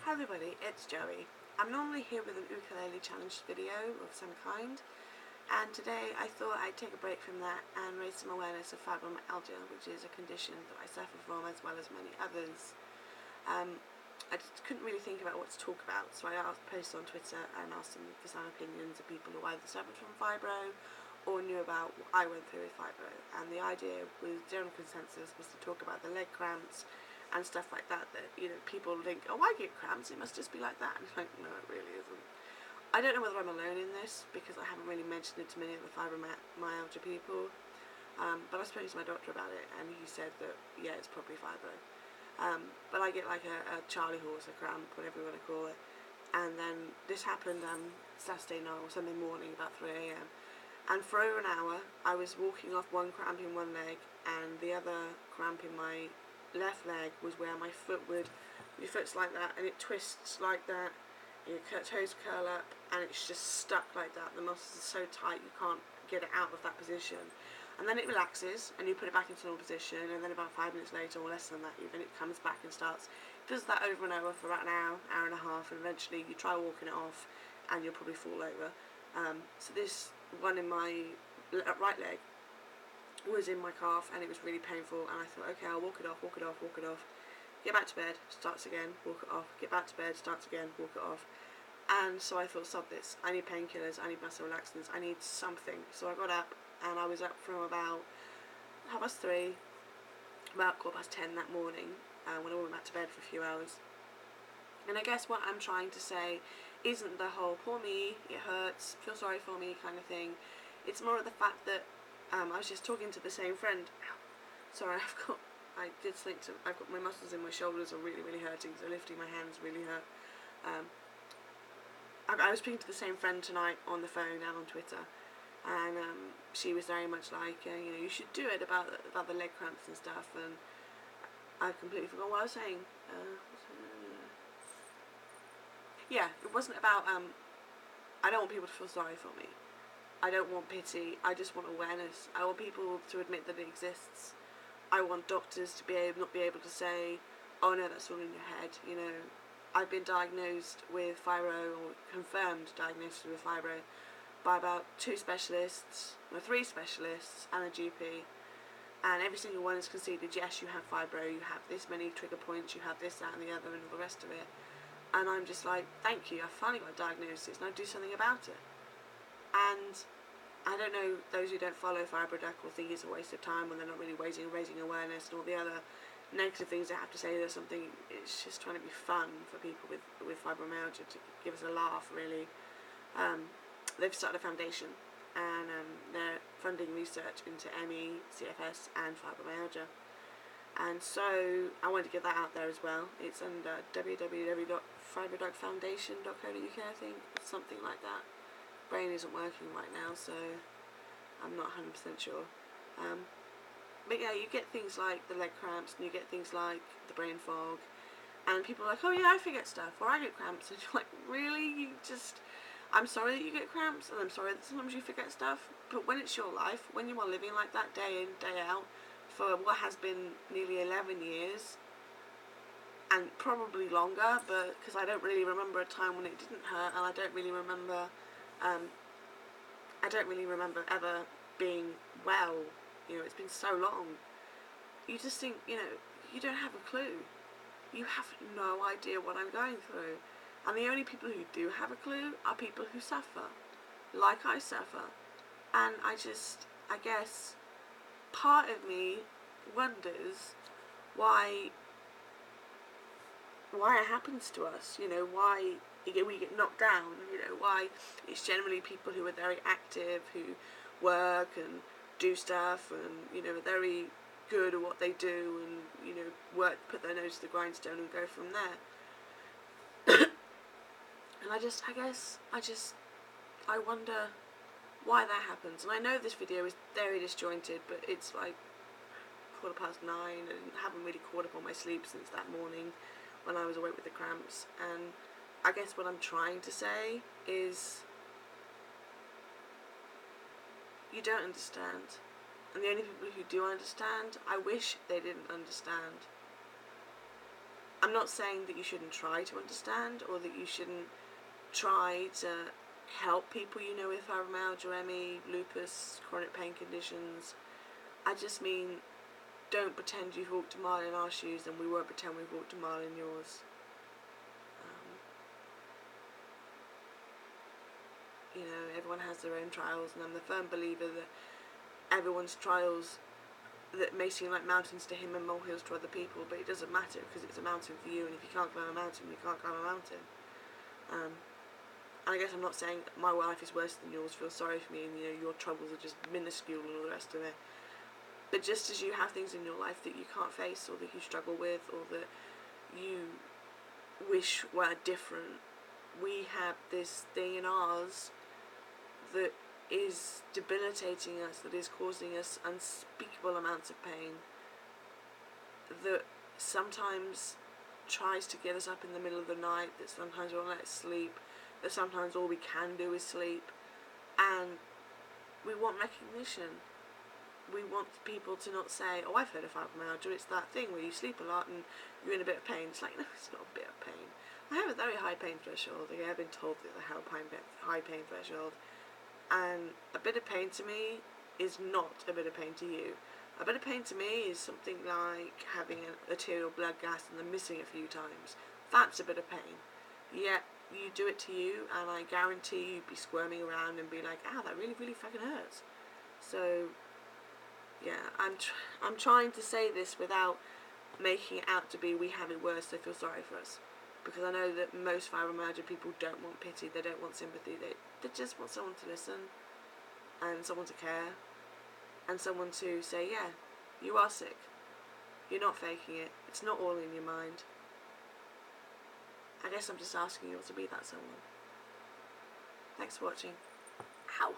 Hi everybody, it's Joey. I'm normally here with an ukulele challenge video of some kind, and today I thought I'd take a break from that and raise some awareness of fibromyalgia, which is a condition that I suffer from as well as many others. I just couldn't really think about what to talk about, so I posted on Twitter and asked them for some opinions of people who either suffered from fibro or knew about what I went through with fibro. And the idea was, general consensus was to talk about the leg cramps and stuff like that, people think, oh, I get cramps, it must just be like that. And it's like, no, it really isn't. I don't know whether I'm alone in this, because I haven't really mentioned it to many of the fibromyalgia people, but I spoke to my doctor about it, and he said that, yeah, it's probably fibro. But I get like a Charlie horse, a cramp, whatever you want to call it. And then this happened Saturday night or Sunday morning, about 3 a.m. And for over an hour, I was walking off one cramp in one leg, and the other cramp in my left leg was where my your foot's like that, and it twists like that, your toes curl up, and it's just stuck like that. The muscles are so tight you can't get it out of that position. And then it relaxes, and you put it back into normal position, and then about 5 minutes later, or less than that even, it comes back and starts. It does that over and over for about an hour and a half, and eventually you try walking it off, and you'll probably fall over. So this one in my right leg was in my calf, and it was really painful, and I thought, okay, I'll walk it off, get back to bed, starts again, walk it off, get back to bed, starts again, walk it off. And so I thought, sod this, I need painkillers, I need muscle relaxants, I need something. So I got up, and I was up from about 3:30, about 10:15 that morning, when I went back to bed for a few hours. And I guess what I'm trying to say isn't the whole, poor me, it hurts, feel sorry for me kind of thing. It's more of the fact that I was just talking to the same friend. Sorry, I've got my muscles in my shoulders are really, really hurting, so lifting my hands really hurt. I was speaking to the same friend tonight on the phone and on Twitter, and she was very much like, you should do it about the leg cramps and stuff, and I completely forgot what I was saying. Yeah, it wasn't about, I don't want people to feel sorry for me. I don't want pity, I just want awareness. I want people to admit that it exists. I want doctors to not be able to say, oh no, that's all in your head. I've been diagnosed with fibro, or confirmed diagnosis with fibro, by about 3 specialists, and a GP. And every single one has conceded, yes, you have fibro, you have this many trigger points, you have this, that and the other, and all the rest of it. And I'm just like, thank you, I finally got a diagnosis, now do something about it. And I don't know, those who don't follow Fibroduck will think it's a waste of time when they're not really raising awareness and all the other negative things they have to say. There's something, it's just trying to be fun for people with fibromyalgia, to give us a laugh, really. They've started a foundation, and they're funding research into ME, CFS and fibromyalgia. And so I wanted to get that out there as well. It's under www.fibroduckfoundation.co.uk, I think, something like that. Brain isn't working right now, so I'm not 100% sure. But yeah, you get things like the leg cramps, and you get things like the brain fog, and people are like, oh yeah, I forget stuff, or I get cramps, and you're like, really? I'm sorry that you get cramps, and I'm sorry that sometimes you forget stuff, but when it's your life, when you are living like that day in, day out, for what has been nearly 11 years, and probably longer, but because I don't really remember a time when it didn't hurt, and I don't really remember ever being well. It's been so long. You just think, you don't have a clue. You have no idea what I'm going through. And the only people who do have a clue are people who suffer, like I suffer. And I guess, part of me wonders why it happens to us, why we get knocked down, why it's generally people who are very active, who work and do stuff, and are very good at what they do, and work, put their nose to the grindstone and go from there. And I wonder why that happens. And I know this video is very disjointed, but it's like 9:15, and haven't really caught up on my sleep since that morning when I was awake with the cramps. And I guess what I'm trying to say is, you don't understand. And the only people who do understand, I wish they didn't understand. I'm not saying that you shouldn't try to understand, or that you shouldn't try to help people you know with fibromyalgia, ME, lupus, chronic pain conditions. I just mean, don't pretend you've walked a mile in our shoes and we won't pretend we've walked a mile in yours. You know, everyone has their own trials, and I'm the firm believer that everyone's trials that may seem like mountains to him and molehills to other people, but it doesn't matter, because it's a mountain for you, and if you can't climb a mountain, you can't climb a mountain. And I guess I'm not saying my life is worse than yours, feel sorry for me, and you know, your troubles are just minuscule and all the rest of it. But just as you have things in your life that you can't face, or that you struggle with, or that you wish were different, we have this thing in ours that is debilitating us, that is causing us unspeakable amounts of pain, that sometimes tries to get us up in the middle of the night, that sometimes won't let us sleep, that sometimes all we can do is sleep, and we want recognition. We want people to not say, oh, I've heard of fibromyalgia, it's that thing where you sleep a lot and you're in a bit of pain. It's like, no, it's not a bit of pain. I have a very high pain threshold. I've been told that I have a high pain threshold, and a bit of pain to me is not a bit of pain to you. A bit of pain to me is something like having an arterial blood gas and then missing a few times. That's a bit of pain. Yet you do it to you, and I guarantee you'd be squirming around and be like, ow, that really, really fucking hurts. So yeah, I'm trying to say this without making it out to be we have it worse, so feel sorry for us. Because I know that most fibromyalgia people don't want pity, they don't want sympathy, they just want someone to listen, and someone to care, and someone to say, yeah, you are sick, you're not faking it, it's not all in your mind. I guess I'm just asking you all to be that someone. Thanks for watching. Ow!